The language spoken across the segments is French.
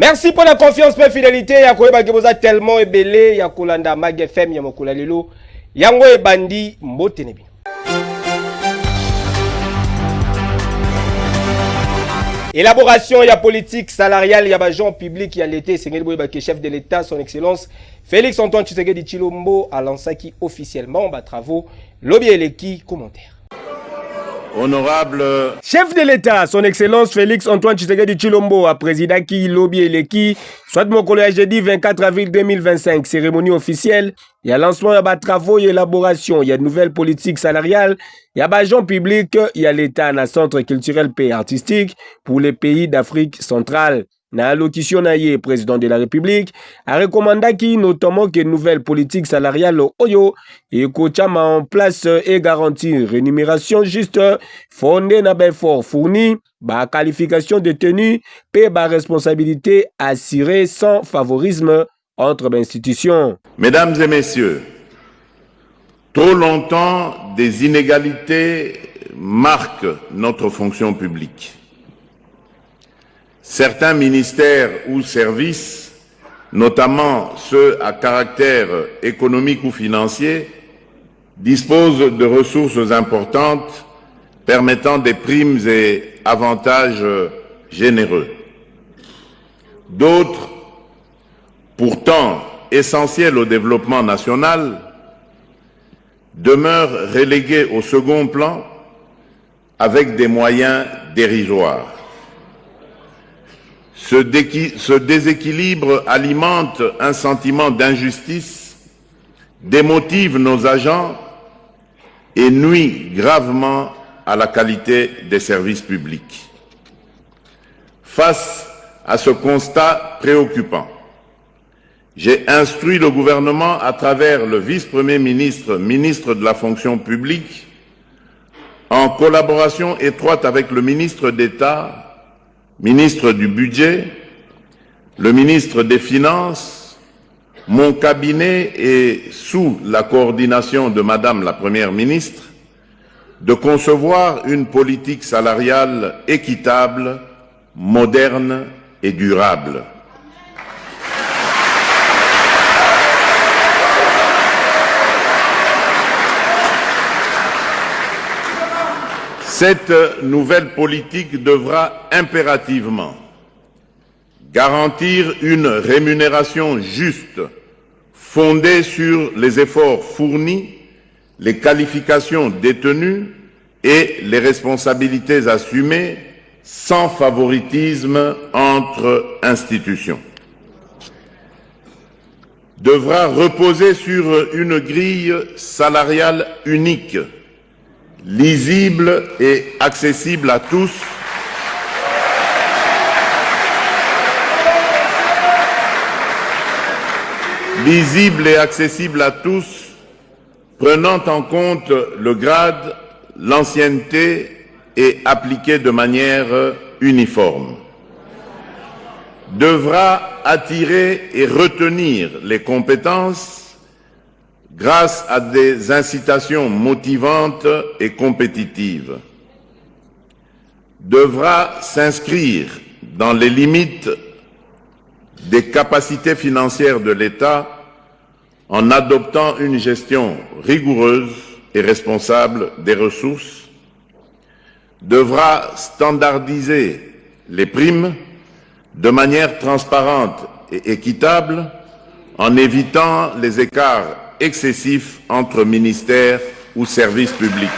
Merci pour la confiance et la fidélité. Yakoyeba Geboza tellement ebele Yakolanda Mag FM Yamokula Lelo. Yango ebandi mbotenebi. Élaboration ya politique salariale ya agent public ya l'été Sengeli Boyeba chef de l'État son excellence Félix Antoine Tshisekedi Tshilombo a lancé qui officiellement ba travaux lobby eleki commentaire. Honorable chef de l'État, son excellence Félix Antoine Tshisekedi Tshilombo a présidé qui lobby eleki soit mon collège jeudi 24 avril 2025 cérémonie officielle. Il y a lancement, il y a travaux, il y a élaboration, il y a de nouvelles politiques salariales, il y a agents publics, il y a l'État un centre culturel et artistique pour les pays d'Afrique centrale. Dans l'allocution, le président de la République a recommandé qui notamment que nouvelles politiques salariales Oyo et Kochama en place et garantir rémunération juste fondée na effort fourni, ba qualification de tenue, et ba responsabilité assurée sans favorisme entre institutions. Mesdames et messieurs, trop longtemps des inégalités marquent notre fonction publique. Certains ministères ou services, notamment ceux à caractère économique ou financier, disposent de ressources importantes permettant des primes et avantages généreux. D'autres, pourtant essentiels au développement national, demeurent relégués au second plan avec des moyens dérisoires. Ce déséquilibre alimente un sentiment d'injustice, démotive nos agents et nuit gravement à la qualité des services publics. Face à ce constat préoccupant, j'ai instruit le gouvernement à travers le vice-premier ministre, ministre de la fonction publique, en collaboration étroite avec le ministre d'État, ministre du Budget, le ministre des Finances, mon cabinet et sous la coordination de Madame la Première ministre, de concevoir une politique salariale équitable, moderne et durable. Cette nouvelle politique devra impérativement garantir une rémunération juste, fondée sur les efforts fournis, les qualifications détenues et les responsabilités assumées, sans favoritisme entre institutions. Devra reposer sur une grille salariale unique, lisible et accessible à tous, prenant en compte le grade, l'ancienneté et appliquée de manière uniforme. Devra attirer et retenir les compétences grâce à des incitations motivantes et compétitives. Devra s'inscrire dans les limites des capacités financières de l'État en adoptant une gestion rigoureuse et responsable des ressources. Devra standardiser les primes de manière transparente et équitable en évitant les écarts excessif entre ministères ou services publics.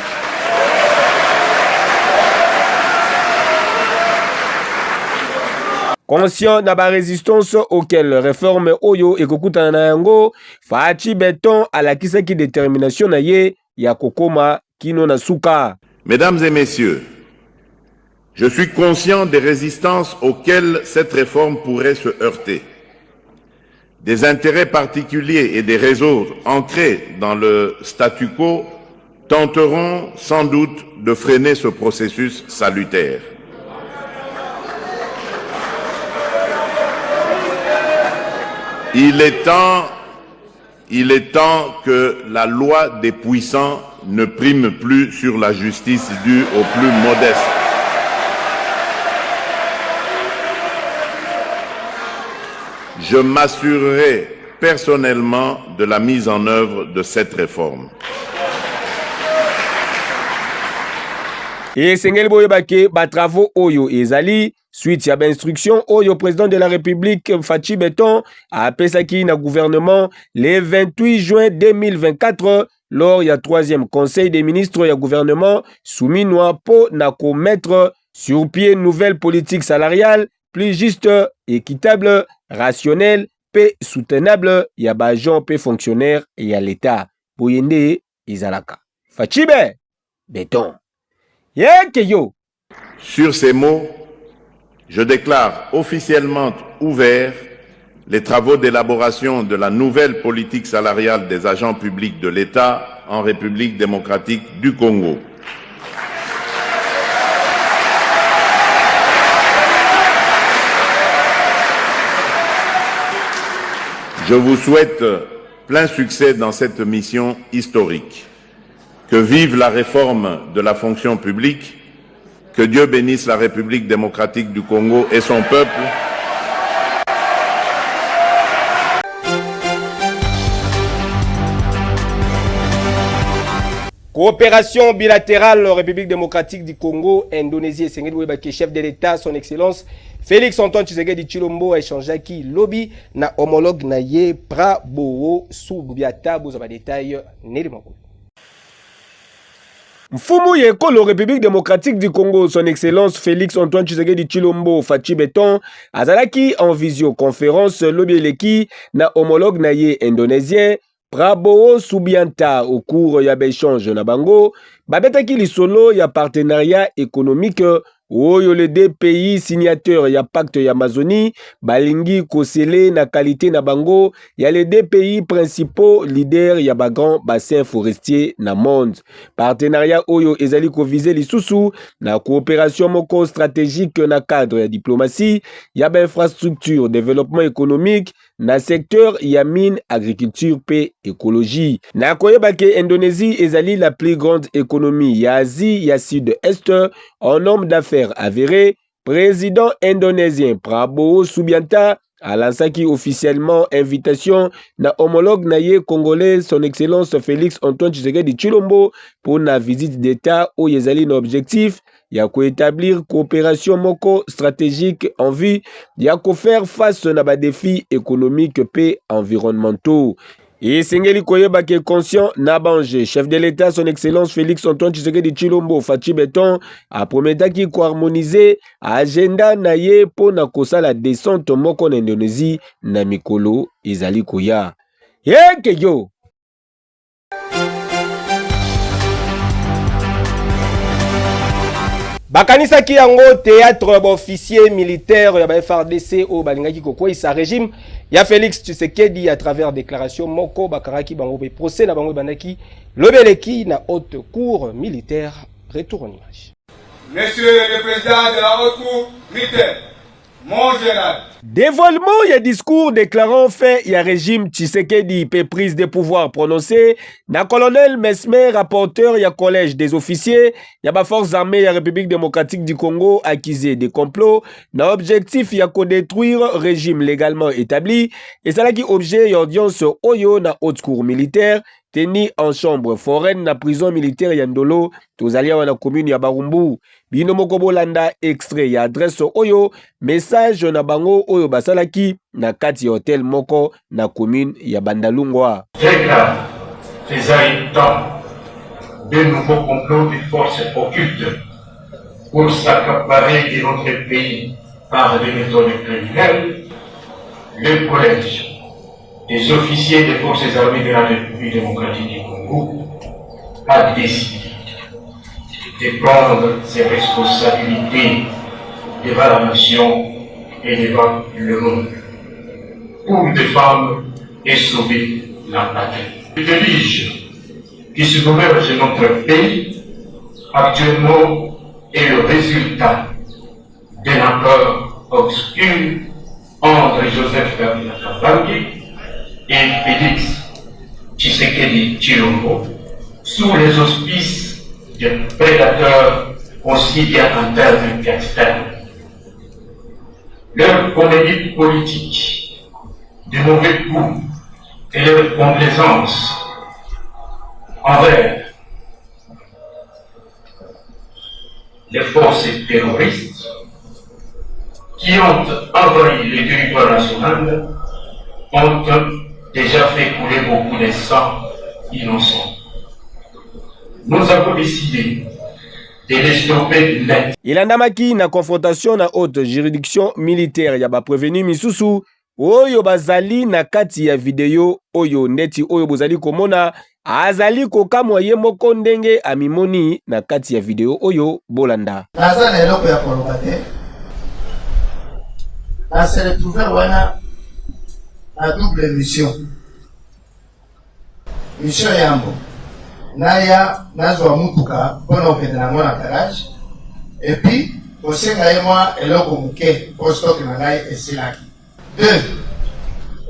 Conscient de la résistance auquel réforme Oyo et Kokutana yango fachi beton à la kisaki détermination na ye ya kokoma kino na suka. Mesdames et messieurs, je suis conscient des résistances auxquelles cette réforme pourrait se heurter. Des intérêts particuliers et des réseaux ancrés dans le statu quo tenteront sans doute de freiner ce processus salutaire. Il est temps que la loi des puissants ne prime plus sur la justice due aux plus modestes. je m'assurerai personnellement de la mise en œuvre de cette réforme. Et Sengel Boyebake, Batravo Oyo Ezali, suite à l'instruction Oyo, président de la République Fachi Beton, a appelé na gouvernement le 28 juin 2024, lors du 3e conseil des ministres du gouvernement, soumis pour mettre sur pied une nouvelle politique salariale plus juste, équitable, rationnelle, et soutenable, y a bagent, pe fonctionnaire et à l'État. Boyende Izalaka. Fachi Beton. Sur ces mots, je déclare officiellement ouverts les travaux d'élaboration de la nouvelle politique salariale des agents publics de l'État en République démocratique du Congo. Je vous souhaite plein succès dans cette mission historique. Que vive la réforme de la fonction publique, que Dieu bénisse la République démocratique du Congo et son peuple. Coopération bilatérale République démocratique du Congo, Indonésie et Sengel Boyebake, chef de l'État, son excellence Félix Antoine Tshisekedi Tshilombo a échangé qui lobby na homologue na ye Prabowo Subiata, vous avez détail Nélimango. Mfumu Yekolo République démocratique du Congo, son excellence Félix Antoine Tshisekedi Tshilombo Fachi Beton, azalaki en visioconférence lobby eleki na homologue na ye indonésien Prabowo Subianta au cours ya échange na bango, babetaki lisolo ya partenariat économique oyo les deux pays signataires ya pacte ya Amazonie balingi kosele na qualité na bango ya les deux pays principaux leaders ya ba grand bassin forestier na monde. Partenariat oyo ezali ko viser lisusu na coopération moko stratégique na cadre ya diplomatie ya ba infrastructure développement économique na secteur ya mine agriculture pe écologie. Na koyebake Indonésie ezali la plus grande économie ya Asie ya sud-est en nombre d'affaires avéré, président indonésien Prabowo Subianta a lancé officiellement invitation na homologue naye congolais son excellence Félix Antoine Tshisekedi Tshilombo pour na visite d'état au yezali na objectif ya ko établir coopération moko stratégique en vue ya ko faire face na ba défis économiques et environnementaux. Et Sengeli Koyebake conscient Nabanje, chef de l'État, son excellence Félix Antoine Tshisekedi Tshilombo Fachi Beton, a prometaki ko harmoniser agenda naye po na kosala descente moko na Indonésie na mikolo ezali koya. Yo! Bakanisaki yango théâtre officier militaire ya FARDC au balingaki koko sa régime ya Félix Tshisekedi à travers déclaration moko bakaraki bango be procès na bango bandaki lobeleki na haute cour militaire. Retour en image. Monsieur le président de la haute cour militaire, mon général. Dévoilement, il y a discours déclarant fait, il y a régime Tshisekedi, pe prise de pouvoir prononcée, na colonel Mesmer, rapporteur, il y a collège des officiers, il y a ba forces armées, il y a République démocratique du Congo, accusé des complots, na objectif, il y a qu'au détruire régime légalement établi, et ça là qui objet, il y a audience Oyo, na haute cour militaire, tenu en chambre foraine na prison militaire Yandolo, tozalia wana commune ya Barumbu. Bino moko bolanda extrait ya adresse Oyo, message na bango Oyo basalaki na kati hotel moko na commune ya Bandalungwa. Très grave, faisant temps de nouveaux complots de forces occultes pour s'accaparer de notre pays par des méthodes criminelles, le collège des officiers des forces armées de la République démocratique du Congo a décidé de prendre ses responsabilités devant la nation et devant le monde pour défendre et sauver la patrie. Le déluge qui se gouverne chez notre pays actuellement est le résultat d'un accord obscur entre Joseph Kabila Kabange et Félix Tshisekedi Tshilombo sous les auspices de prédateurs aussi bien internes qu'externes. Leur comédie politique de mauvais goût et de complaisance envers les forces terroristes qui ont envahi le territoire national ont déjà fait couler beaucoup de sang innocent. Nous avons décidé de les stopper net. Ilandamaki na confrontation na haute juridiction militaire ya ba prévenu misusu oyo bazali na kati ya video oyo neti oyo bozali komona azali kokamwa ye moko ndenge amimoni na kati ya video oyo bolanda. Naza na eloko ya koloba te. Na se retrouver wana na double mission. Mission yambo naya nazwa mutuka mpona okende nango na garage et puis kosenga ye mwa eloko moke po stock na ngai esilaki. 2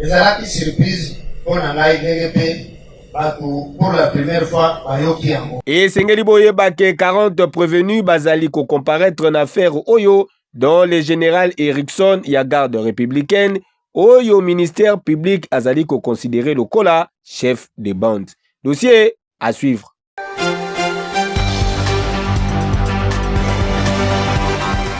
ezalaki surprise mpona ngai ndenge mpe bato pour la première fois bayoki yango. Esengeli boyeba ke 40 prévenus bazali ko comparaître na affaire oyo dont le général Erickson ya garde républicaine oyo ministère public azali ko considérer lokola chef de bande. Dossier à suivre.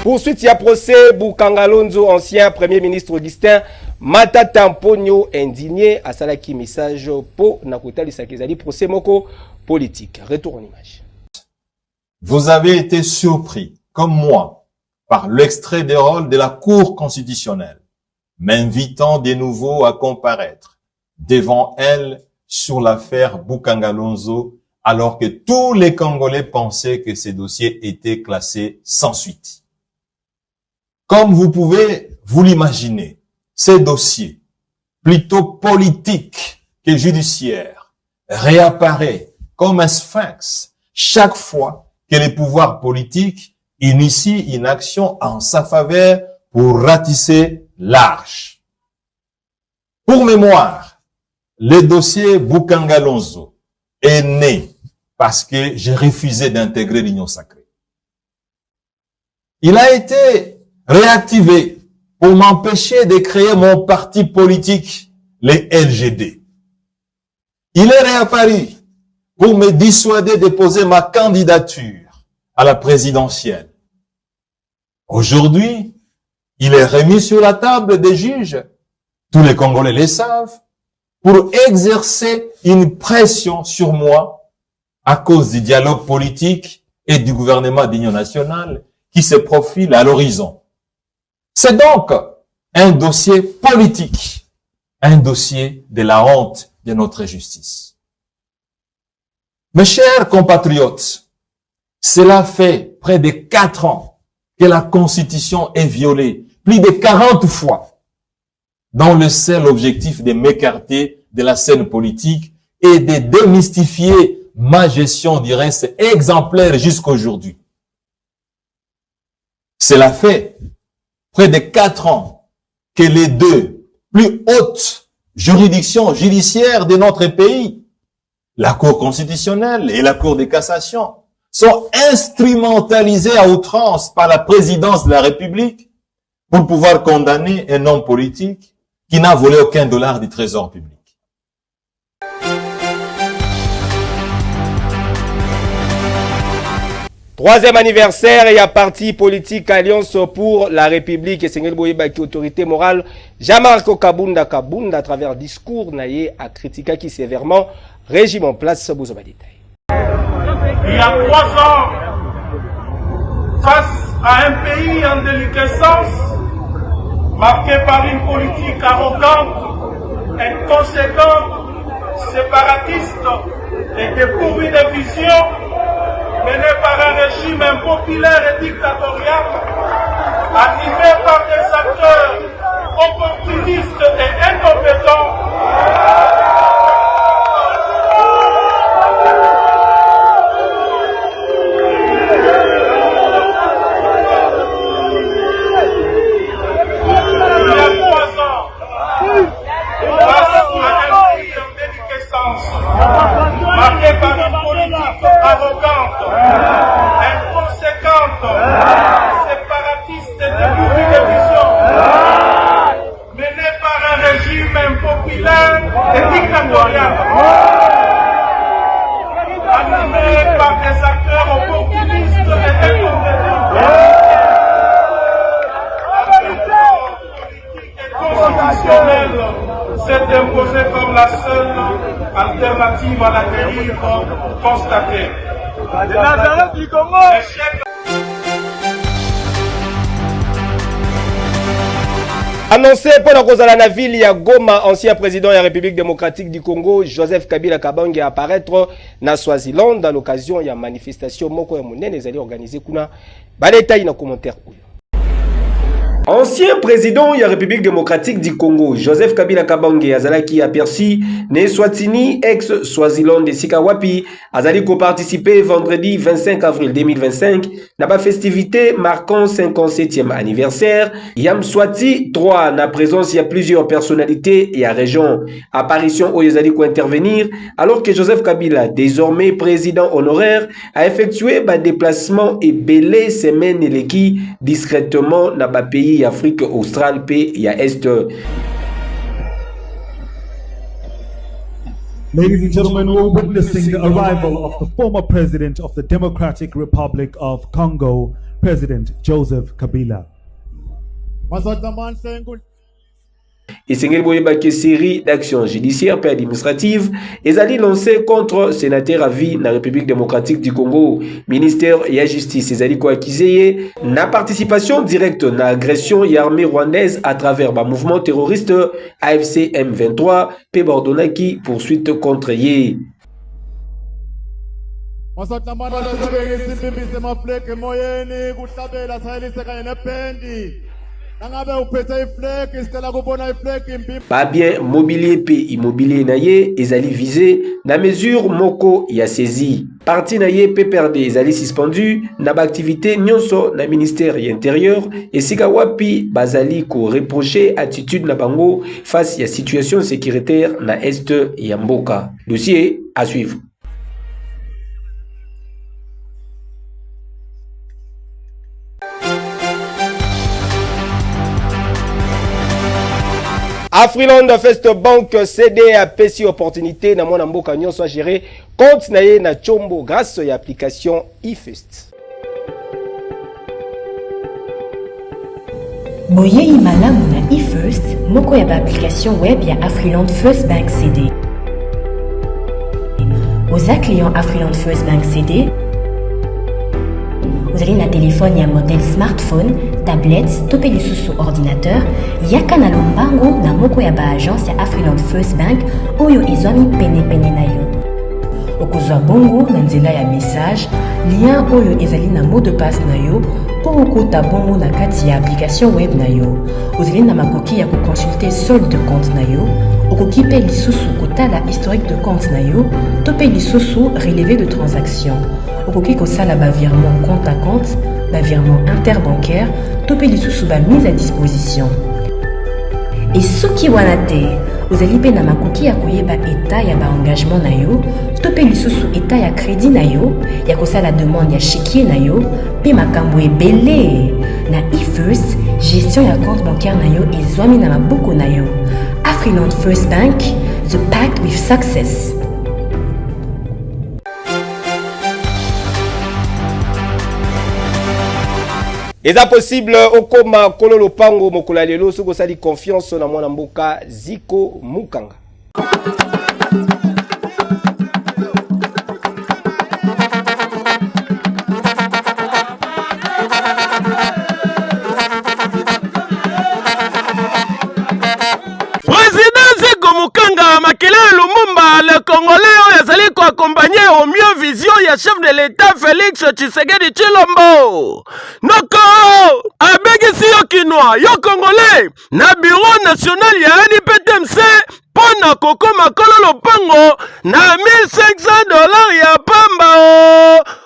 Poursuite ya procès Bukangalonzo, ancien premier ministre Augustin Matata Mponyo indigné à salaki message po nakotali sakezali procès moko politique. Retour en image. Vous avez été surpris, comme moi, par l'extrait des rôles de la Cour constitutionnelle, m'invitant de nouveau à comparaître devant elle sur l'affaire Bukangalonzo, alors que tous les Congolais pensaient que ces dossiers étaient classés sans suite. Comme vous pouvez vous l'imaginer, ces dossiers, plutôt politiques que judiciaires, réapparaissent comme un sphinx chaque fois que les pouvoirs politiques initient une action en sa faveur pour ratisser l'arche. Pour mémoire, le dossier Bukangalonzo est né parce que j'ai refusé d'intégrer l'Union sacrée. Il a été réactivé pour m'empêcher de créer mon parti politique, les LGD. Il est réapparu pour me dissuader de poser ma candidature à la présidentielle. Aujourd'hui, il est remis sur la table des juges, tous les Congolais le savent, pour exercer une pression sur moi à cause du dialogue politique et du gouvernement d'union nationale qui se profile à l'horizon. C'est donc un dossier politique, un dossier de la honte de notre justice. Mes chers compatriotes, cela fait près de 4 ans que la Constitution est violée, plus de 40 fois, dans le seul objectif de m'écarter de la scène politique et de démystifier ma gestion du reste exemplaire jusqu'aujourd'hui. Cela fait près de 4 ans que les deux plus hautes juridictions judiciaires de notre pays, la Cour constitutionnelle et la Cour de cassation, sont instrumentalisées à outrance par la présidence de la République pour pouvoir condamner un homme politique qui n'a volé aucun dollar du trésor public. Troisième anniversaire et à parti politique Alliance pour la République et Sengel Boyebaki autorité morale Jean-Marc Kabunda à travers discours naïe à critiquer qui sévèrement régime en place Bouzouba détail. Il y a 3 ans, face à un pays en déliquescence, marqué par une politique arrogante, inconséquente, séparatiste et dépourvue de vision, menée par un régime impopulaire et dictatorial, animé par des acteurs opportunistes et incompétents, il y a 3 ans, face à un pays en déliquescence, marqué par une politique arrogante, inconséquente, séparatiste et dépourvue de vision, menée par un régime impopulaire et dictatorial, animé par des acteurs opportunistes et incompétents. Constitutionnelle s'est imposée comme la seule alternative à la dérive constatée. Nazareth du Congo. Annoncé pour la cause à la ville, il y a Goma, ancien président de la République démocratique du Congo, Joseph Kabila Kabange, apparaître dans Swaziland à l'occasion de la manifestation Moko et Mounen, les alliés organisés. Kuna, détail dans commentaire. Ancien président de la République démocratique du Congo, Joseph Kabila Kabange, azalaki aperçu, né Swatini, ex-Swaziland de Sikawapi, azali co-participé vendredi 25 avril 2025, dans la festivité marquant 57e anniversaire, Yam Swati 3, na présence, il y a plusieurs personnalités et à région. Apparition où ils allaient intervenir, alors que Joseph Kabila, désormais président honoraire, a effectué un déplacement et belé semaine et qui discrètement dans le pays Afrique australe et Est. Ladies and gentlemen, we're witnessing the arrival of the former president of the Democratic Republic of Congo, President Joseph Kabila. Et c'est une série d'actions judiciaires et administratives et allaient lancées contre sénateur à vie dans la République démocratique du Congo, ministère et la justice. Et allaient accusé la participation directe dans l'agression et l'armée rwandaise à travers le mouvement terroriste AFC M23 et Bordonaki poursuite contre Yé. Pas bien mobilier p immobilier naye ezali visé na mesure moko ya saisi parti naye pe perdre ezali suspendu na ba activité nyonso na ministère intérieur et sika wapi bazali ko reprocher attitude na bango face ya situation sécuritaire na est ya mboka. Dossier à suivre. Afriland First Bank CD a pesi opportunité na mwana mboka nyonso gérer compte na ye na chombo grâce à l'application eFirst. Boye imalamu na eFirst moko ya application web ya Afriland First Bank CD. Aux clients Afriland First Bank CD, vous allez na téléphone ya modèle smartphone, tablette, topé lisusu ordinateur, yaka na lombango na moko ya ba agence ya Afriland First Bank oyo ezwami pene na yo. Okozwa bongo na nzela ya message, lien oyo ezali na mot de passe na yo pour okota bongo na kati ya application web na yo. Ozali na makoki ya consulter solde de compte na yo, okoki pe lisusu kotala historique de compte na yo, topé lisusu relevé de transaction. Okoki kosala ba virement compte à compte, ba virement interbancaire, topé lisusu ba mise à disposition. Et soki wana te, ozali pe na makoki ya koyeba état ya ba engagement na yo, topé lisusu état ya crédit na yo, ya kosala demande ya chéquier na yo, pe makambo ebele. Na eFirst, gestion ya compte bancaire na yo ezwami na maboko na yo. Afriland First Bank, the pact with success. Est possible okoma kololo pango mokola lelo soko sali confiance na mwana mboka Ziko Mukanga. Mukanga Makelele Lumumba, le Congolais yazali ko accompagner au mieux vision ya chef de l'État Félix Tshisekedi Tshilombo. Noko abegisi yo kinwa yo Congolais na bureau national ya NPTMC pona kokoma kololo pango na $1,500 ya pamba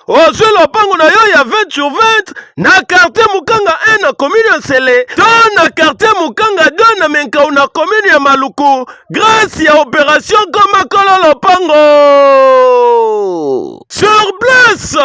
ozwi lopango na yo ya 20 sur 20 na quartier Mukanga 1 na commune ya Nsele to na quartier Mukanga 2 na Menkau na commune ya Maluku grâce ya opération koma kololo pango. Sur place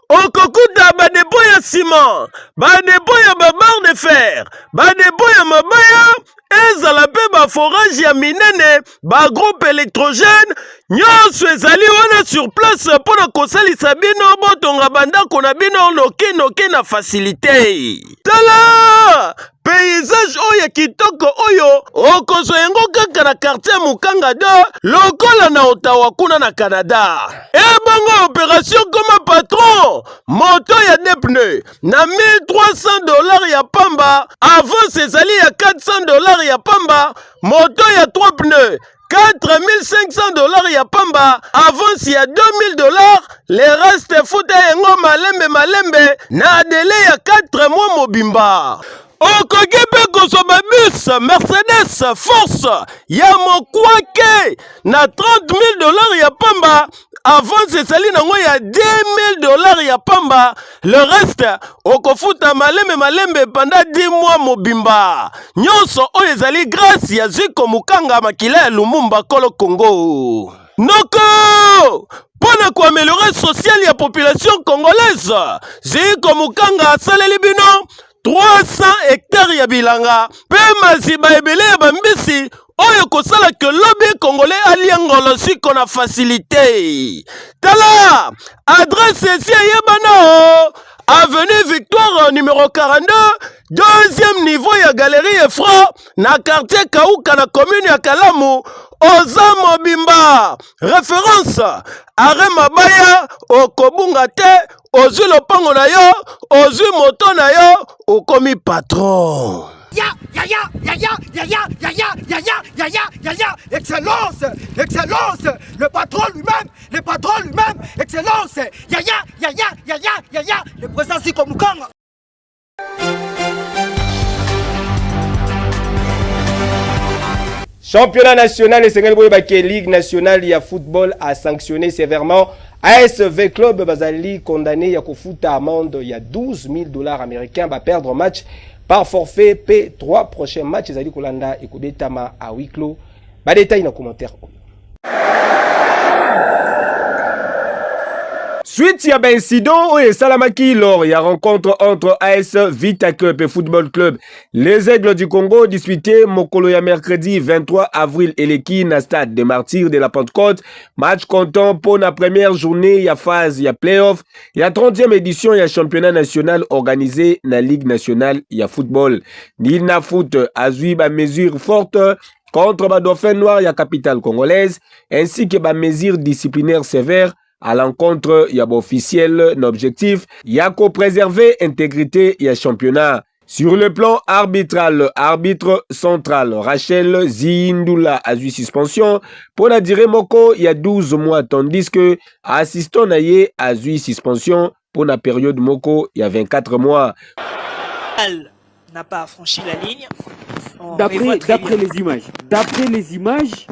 okokuta badepo ya ciment, badepo ya babarre de fer, badepo ya mabaya ezala mpe baforage ya minene bagroupe électrogène nyonso ezali wana sur place mpo na kosalisa bino botonga bandako na bino noki na facilité. Tala paysage oyo kitoko oyo okozwa yango kaka na quartier Mukanga 2 lokola na Ottawa kuna na Canada. Ebongo opération comme patron moto ya depne na $1,300 ya pamba, avance ezali ya $400 ya pamba, moto ya 3 pneus $4,500 ya pamba, avance ya $2,000, le reste futa yango malembe na délai ya 4 mois mobimba. Okoki mpe kozwa babus Mercedes Force ya mokwake na $30,000 ya pamba, avance ezali nango ya $10,000 ya pamba, le reste okofuta malembe pendant 10 mois mobimba. Nyonso oyo ezali grâce ya Ziko Mukanga makila ya Lumumba Kolo Congo. Noko pona kuaméliorer social ya population congolaise, Ziko Mukanga asaleli bino 300 hectares ya bilanga pe maziba ebele ya bambisi oyo kosala ke lobby congolais aliangolo siko na facilité. Tala adresse ici yebana avenue Victoire numéro 42, deuxième niveau ya galerie Efra na quartier Kauka na commune ya Kalamu, oza mobimba. Référence Are Mabaya okobunga te, ozwi lopango na yo, ozwi moto na yo, okomi patron. Excellence, excellence, le patron lui-même, excellence, le président Ziko Mukanga. Championnat national et Sénégal Boyebake Ligue nationale ya football a sanctionné sévèrement ASV Club Bazali condamné à kufuta amende ya $12,000 américains va perdre match par forfait P3 prochains matchs Zali Kolanda et Kodetama à huis clos. Ba détail dans commentaire. Suite ya incident et Salamaki lors y a rencontre entre AS Vita Club et Football Club. Les Aigles du Congo disputé Mokolo ya mercredi 23 avril Eleki na stade des Martyrs de la Pentecôte. Match comptant pour la première journée ya phase ya playoff. Ya 30e édition ya championnat national organisé na Ligue nationale ya football. Nilna Foot a zui ba mesure forte contre ba Dauphin Noir ya capitale congolaise ainsi que ba mesure disciplinaire sévère à l'encontre y a officiel l'objectif y a préserver intégrité y a championnat. Sur le plan arbitral, arbitre central Rachel Zindula a eu suspension pour la durée moko il y a 12 mois tandis que assistant naye a eu suspension pour la période moko il y a 24 mois. Elle n'a pas franchi la ligne. D'après les images,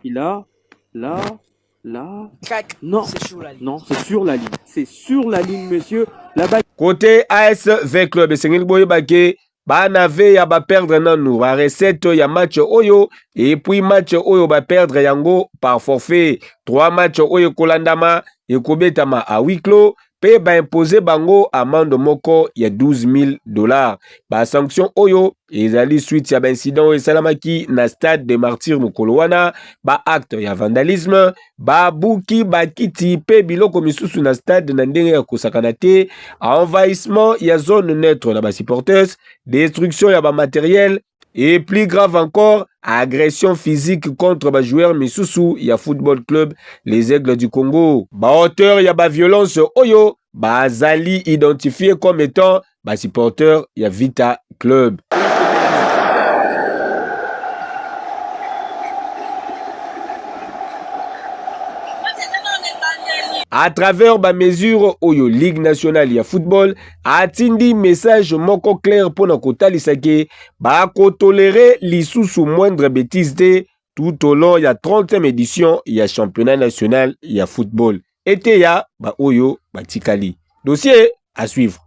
il a là, non, c'est sur la ligne. Non, c'est sur la ligne. C'est sur la ligne, monsieur. Là-bas. Côté ASV Club et Sénégal Boyebake, ba nave ya ba perdre nanu ba recette ya match oyo et puis match oyo ba perdre yango par forfait. 3 matchs oyo kolandama et kobetama à huis clos. Pe ba imposer bango amende moko ya $12,000. Ba sanction oyo ezali suite ya ba incident et salamaki na stade des Martyrs mokolo wana ba acte ya vandalisme ba buki ba kiti pe biloko misusu na stade na ndenge ya kosakana te, envahissement ya zone neutre na ba supporters, destruction ya ba matériel et plus grave encore, agression physique contre ba joueur misusu ya Football Club les Aigles du Congo. Ba auteur ya ba violence oyo ba zali identifié comme étant ba supporter ya Vita Club. À travers ba mesure oyo Ligue nationale ya football atindi message moko clair pour na kotalisake ba ko tolérer lisusu moindre bêtise de tout au long ya 30e édition ya championnat national ya football. Ete ya ba oyo batikali. Dossier à suivre.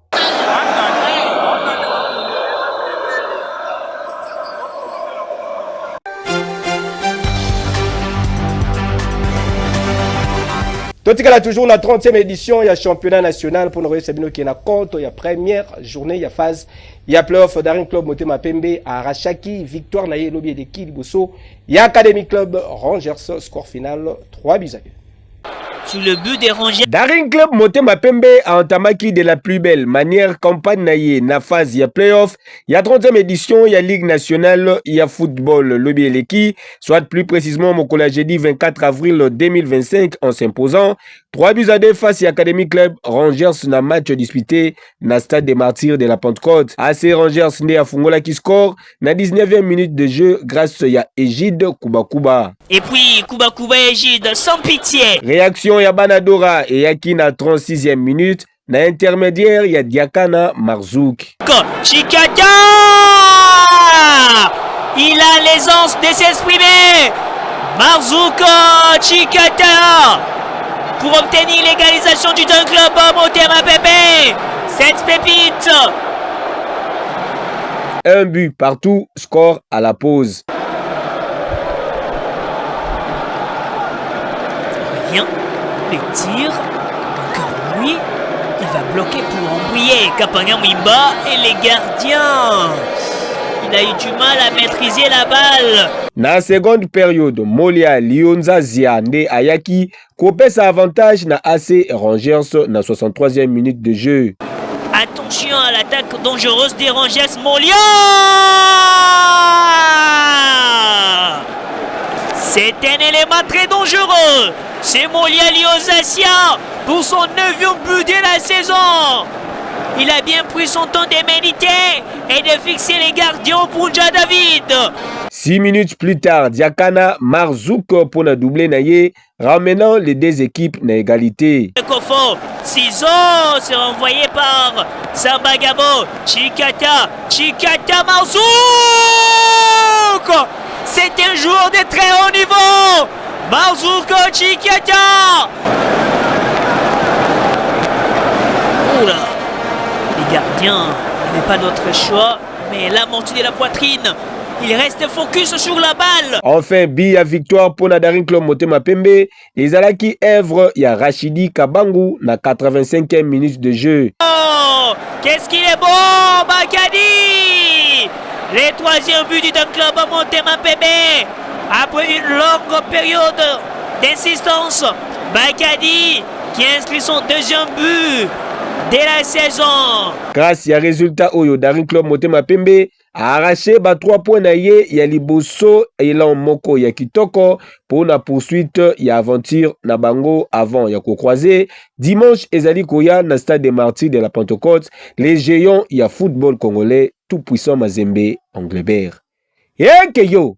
Totikala toujours la 30e édition, il y a championnat national pour nous Sabino qui est na compte, il y a première journée, il y a phase, il y a playoff Daring Club Motema Pembe à Rachaki, victoire na Yelobi de Kiliboso, il y a Academy Club Rangers, score final 3-2. Sur le but des Rangers. Daring Club Motema Pembe a entamé de la plus belle manière campagne naïe na phase il y a playoff, il y a 30e édition, il y a Ligue nationale, il y a football lobby eleki, soit plus précisément mon collège jeudi 24 avril 2025 en s'imposant 3-2 face à Academy Club Rangers na match disputé na stade des Martyrs de la Pentecôte. AC Rangers né à Fungola qui score na 19e minute de jeu grâce à Égide Kubakuba. Et puis Kubakuba Égide sans pitié. Réaction ya Banadora et Yaki na 36e minute. Na intermédiaire, il y a Diakana Marzouk. Chikata! Il a l'aisance de s'exprimer. Marzouk Chikata pour obtenir l'égalisation du Daring Club Motema Pembe. Cette pépite. Un but partout, score à la pause. Rien. Les tirs, encore lui, il va bloquer pour embrouiller Kapanga Mwimba et les gardiens. Il a eu du mal à maîtriser la balle. Na seconde période, Molia Lionza Ziande Ayaki coupe sa avantage na AC Rangers na 63e minute de jeu. Attention à l'attaque dangereuse des Rangers Molia. C'est un élément très dangereux. C'est Molia Liozasia pour son 9e but de la saison. Il a bien pris son temps de méditer et de fixer les gardiens pour Nja David. 6 minutes plus tard, Diakana Marzouk pour la doubler naïe, ramenant les deux équipes na égalité. Kofo, Ciseaux, c'est renvoyé par Sambagabo, Chikata Marzouk. C'est un joueur de très haut niveau. Marzouk Chikata. Oula. Les gardiens n'avaient pas d'autre choix, mais la montée de la poitrine, il reste focus sur la balle. Enfin, Bia victoire pour la Daring Club Motema Pembe. Et Zalaki Èvre, il y a Rachidi Kabangu na 85e minute de jeu. Oh, qu'est-ce qu'il est bon, Bakadi. Le 3e but du Daring Club Motema Pembe. Après une longue période d'insistance, Bakadi qui inscrit son 2e but de la saison. Grâce à résultat Oyo, Daring Club Motema Pembe a arraché 3 points naïe ya Liboso et Moko ya Kitoko pour la poursuite ya aventure na bango avant ya croisé. Dimanche, Ezali Koya na stade des Martyrs de la Pentecôte, les géants ya football congolais tout puissant Mazembe Anglebert. Et que yo!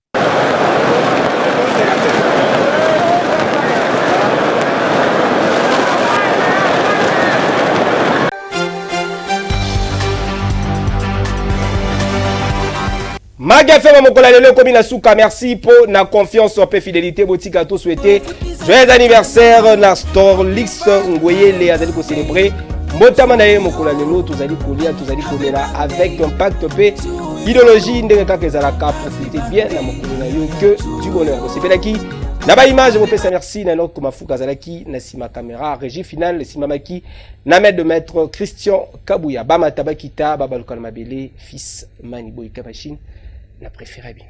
Magafé Mokola Lelo Komina Souka, merci pour la confiance et fidélité. Boutique à tous souhaiter joyeux anniversaire na Store Lix Ngoye les azali ko célébrer. Motama na ye Mokola Lelo tozali kolia là avec impact pe idéologie ndenge kaka ezalaka profiter bien na mokolo na yo que du bonheur. Sepelaki na ba image mo pesa merci na nok mafuka zalaki na sima caméra régie finale simamaki na maître de maître Christian Kabuya Bama Tabakita Babalukana Mabele fils Maniboy Kabachine. La préférée bien.